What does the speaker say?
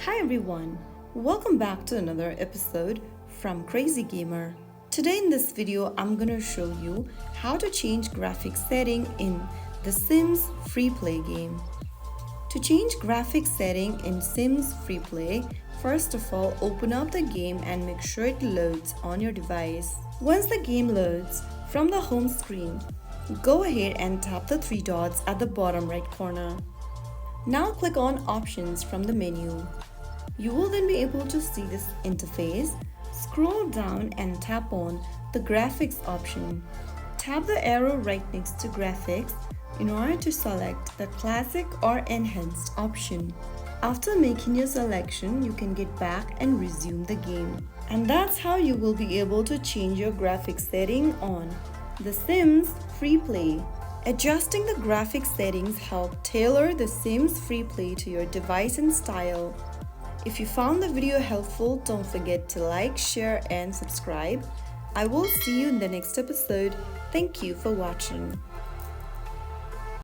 Hi everyone, welcome back to another episode from Crazy Gamer. Today in this video, I'm gonna show you how to change graphics setting in the Sims FreePlay game. To change graphics setting in Sims FreePlay, first of all, open up the game and make sure it loads on your device. Once the game loads, from the home screen, go ahead and tap the three dots at the bottom right corner. Now click on Options from the menu. You will then be able to see this interface. Scroll down and tap on the Graphics option. Tap the arrow right next to Graphics in order to select the Classic or Enhanced option. After making your selection, you can get back and resume the game. And that's how you will be able to change your graphics setting on The Sims FreePlay. Adjusting the graphics settings help tailor The Sims FreePlay to your device and style. If you found the video helpful, don't forget to like, share and subscribe. I will see you in the next episode. Thank you for watching.